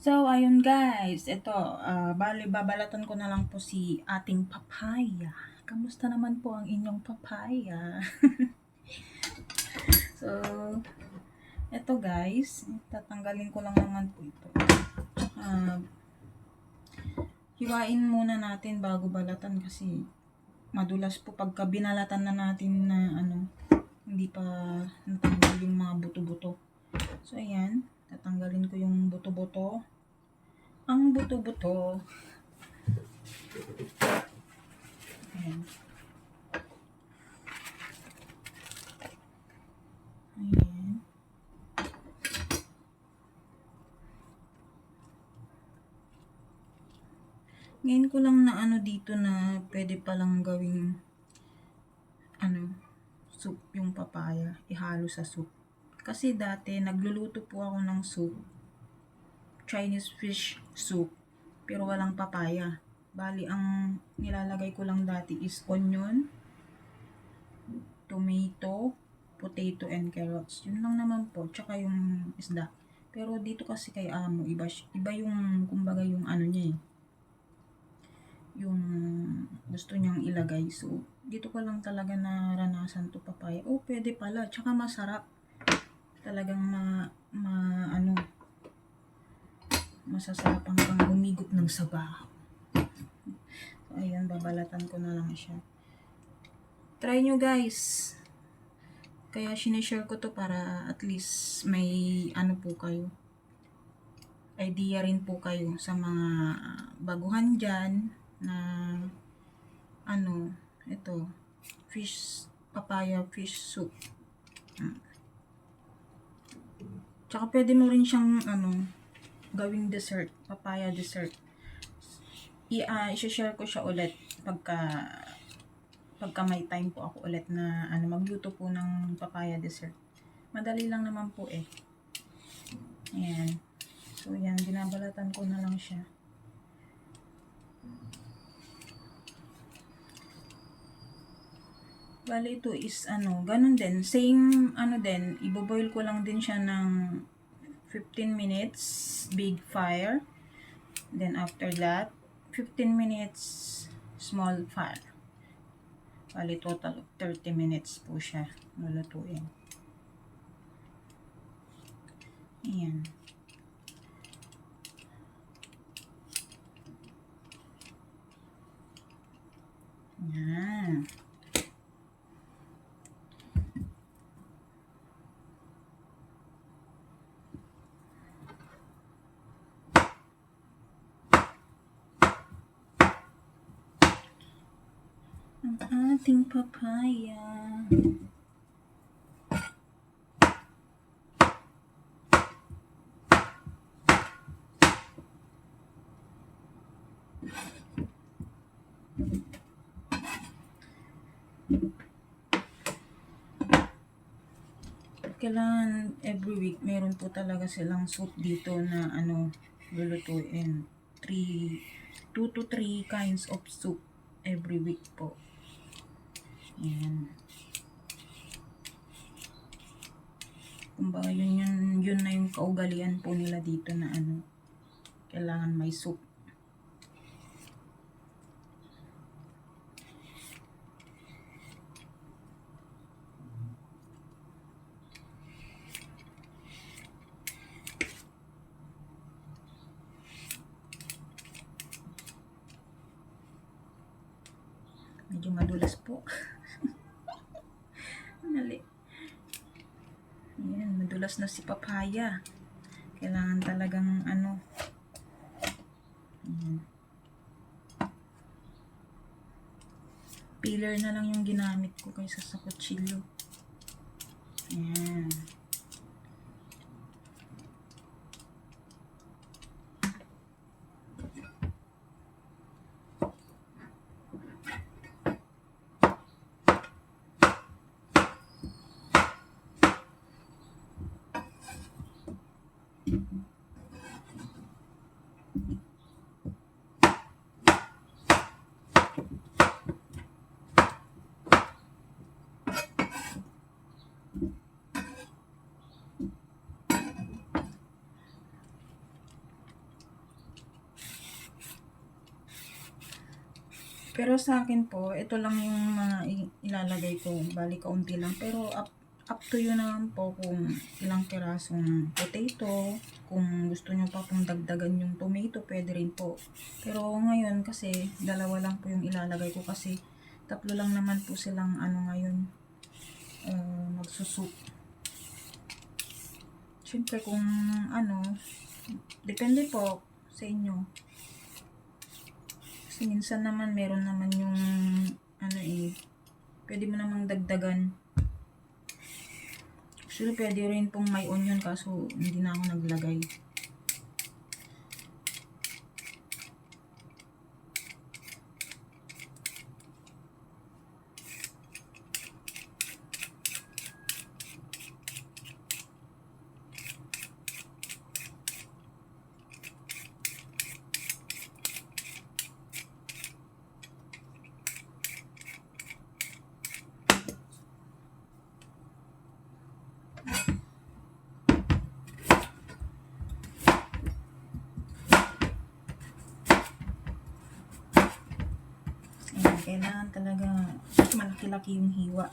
So, ayun guys, ito, bali babalatan ko na lang po si ating papaya. Kamusta naman po ang inyong papaya? So, ito guys, tatanggalin ko lang naman po ito. Hiwain muna natin bago balatan kasi madulas po pagka binalatan na natin na hindi pa natanggal yung mga buto-buto. So, ayan, tatanggalin ko yung buto-buto. Ang buto-buto. Ayan. Ayan. Ngayon ko lang na dito na pwede palang gawing soup yung papaya, ihalo sa soup. Kasi dati nagluluto po ako ng soup, Chinese fish soup, pero walang papaya. Bali ang nilalagay ko lang dati is onion, tomato, potato and carrots. Yun lang naman po, tsaka yung isda. Pero dito kasi kay amo, iba yung kumbaga yung niya yung gusto niyang ilagay. So, dito ko lang talaga naranasan to papaya. Oh, pwede pala. Tsaka masarap. Talagang masasarapan kang humigop ng sabaw. So, ayan, babalatan ko na lang siya. Try nyo guys. Kaya sinishare ko to para at least may po kayo. Idea rin po kayo sa mga baguhan dyan na ito, papaya fish soup. Tsaka pwede mo rin siyang gawing dessert, papaya dessert. I-share ko siya ulit pagka may time po ako ulit na magluto po ng papaya dessert. Madali lang naman po eh. Ayan. So yan, binabalatan ko na lang siya. Bali ito is ganun din. Same din, iboboil ko lang din siya ng 15 minutes, big fire. Then after that, 15 minutes, small fire. Bali total 30 minutes po siya lulutuin. Ayan. Ayan. Ang ating papaya. Kailangan every week meron po talaga silang soup dito na lulutuin. 2 to 3 kinds of soup every week po. Ayan. Kumbaga yun na yung kaugalian po nila dito na kailangan may soup. Medyo madulas po. Mali. Ayan, madulas na si papaya. Kailangan talagang ayan. Peeler na lang yung ginamit ko kaysa sa kutsilyo. Ayan. Pero sa akin po, ito lang yung mga ilalagay ko. Bali, kaunti lang. Pero up to you naman po kung ilang pirasong potato. Kung gusto nyo pa pong dagdagan yung tomato, pwede rin po. Pero ngayon kasi, dalawa lang po yung ilalagay ko kasi tatlo lang naman po silang ano ngayon, magsusup. Siyempre kung ano, depende po sa inyo. Kasi minsan naman meron naman yung ano pwede mo namang dagdagan. Actually, pwede rin pong may onion kaso hindi na ako naglagay. Ayan, kailangan talaga malaki-laki yung hiwa.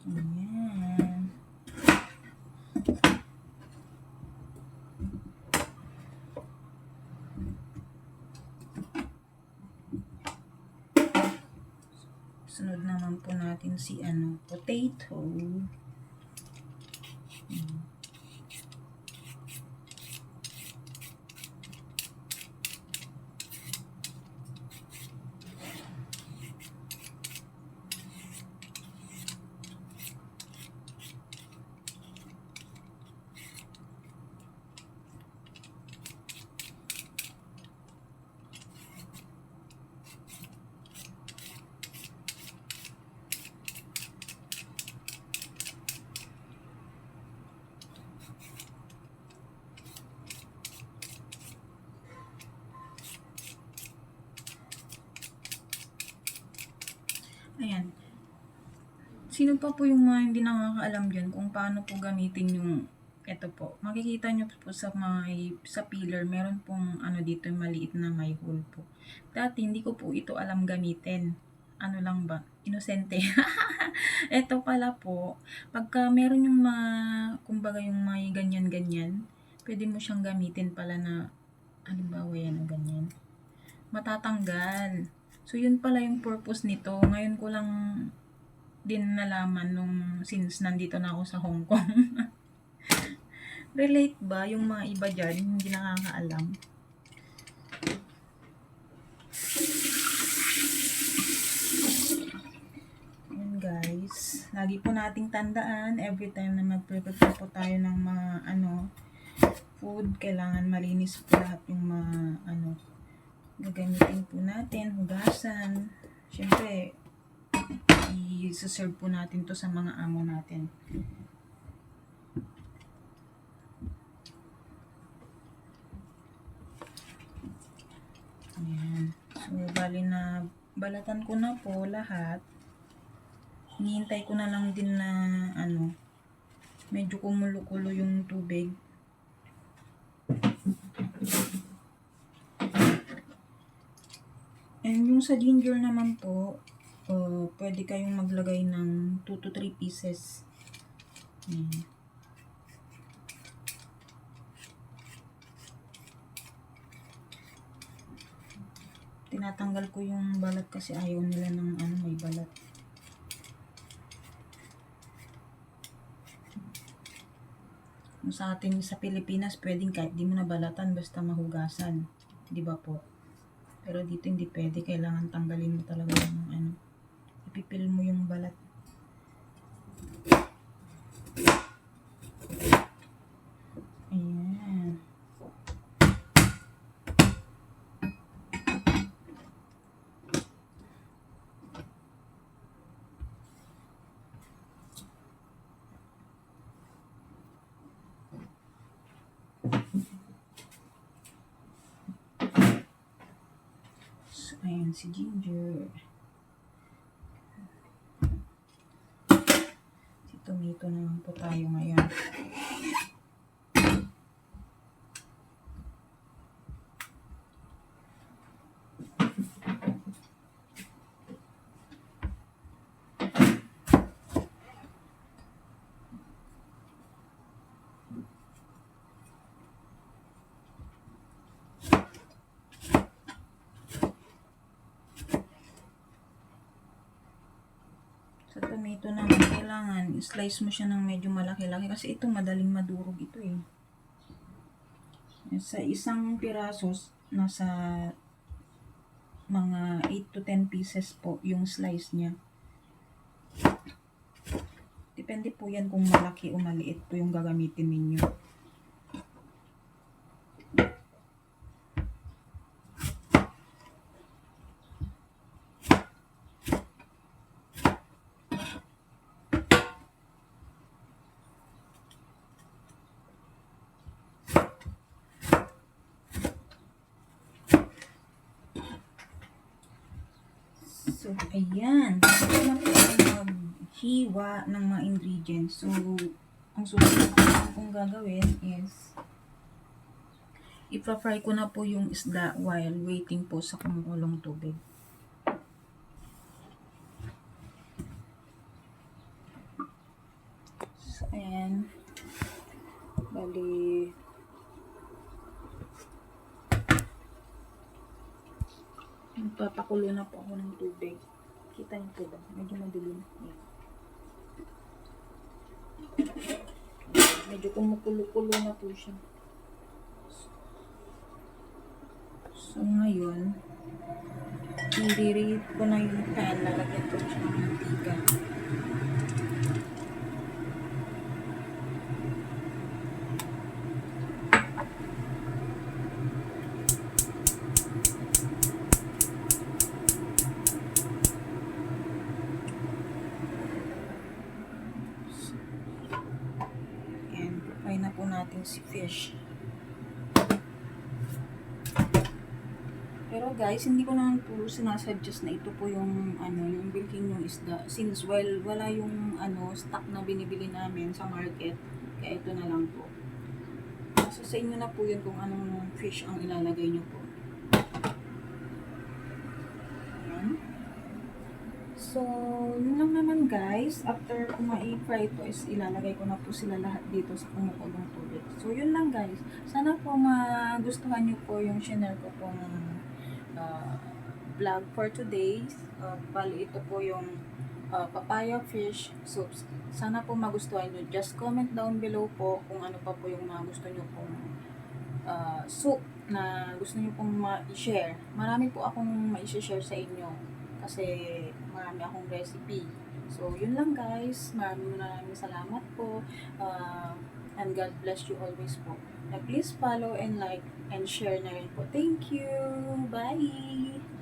Ayan. Sunod naman po natin si potato. Ayan. Sino pa po yung mga hindi nakakaalam dyan kung paano po gamitin yung ito po. Makikita nyo po sa peeler, meron pong dito maliit na may hole po. Dati hindi ko po ito alam gamitin. Ano lang ba? Inosente. Ito pala po, pagka meron yung kumbaga yung may ganyan-ganyan, pwede mo siyang gamitin pala na, halimbawa yan o ganyan. Matatanggal. So, yun pala yung purpose nito. Ngayon ko lang din nalaman since nandito na ako sa Hong Kong. Relate ba yung mga iba dyan, hindi nakakaalam? Yun guys, lagi po nating tandaan every time na mag-prepare po tayo ng mga food, kailangan malinis po lahat yung mga gagamitin po natin, hugasan. Siyempre, i-serve po natin to sa mga amo natin. Ayan. So, bali na balatan ko na po lahat. Hinihintay ko na lang din na medyo kumulo-kulo yung tubig. And yung sa ginger naman po, pwede kayong maglagay ng 2 to 3 pieces. Ayan. Tinatanggal ko yung balat kasi ayaw nila ng may balat. Sa atin sa Pilipinas, pwedeng kahit di mo na balatan basta mahugasan. Di ba po? Pero dito hindi pwede. Kailangan tanggalin mo talaga yung ipipil mo yung balat. Ayan. So, ayan si ginger. tomato na lang po tayo ngayon. Sa tomato naman, kailangan slice mo siya ng medyo malaki-laki kasi ito madaling madurog ito eh. Sa isang piraso, nasa mga 8 to 10 pieces po yung slice niya. Depende po yan kung malaki o maliit po yung gagamitin ninyo. So, ayan. Ito na po ang maghiwa ng mga ingredients. So, ang susunod kong gagawin is ipa-fry ko na po yung isda while waiting po sa kumukulong tubig. So, ayan. Bali, magpapakulo na po ako ng tubig. Kita niyo po ba? Medyo madilim. Ayan. Medyo kumukulo-kulo na po siya. So, ngayon, i-reheat ko na yung pan. Lalagyan ko siya ng mantika. And, fry na po natin si fish. Pero guys, hindi ko naman po sinasuggest na ito po yung yung bilhin yung isda since wala yung stock na binibili namin sa market, kaya ito na lang po. So sa inyo na po yun kung anong fish ang ilalagay nyo po. Ayan. So, yun lang naman guys. After ko ma-fry ito is ilalagay ko na po sila lahat dito sa kumukulong tubig. So, yun lang guys. Sana po magustuhan nyo po yung share ko pong vlog for today. Bali ito po yung papaya fish soups. Sana po magustuhan nyo. Just comment down below po kung ano pa po yung mga gusto nyo pong soup na gusto nyo pong ma-share. Marami po akong ma-share sa inyo kasi marami akong recipe. So, yun lang guys. Maraming salamat po. And God bless you always po. Please follow and like and share na rin po. Thank you. Bye!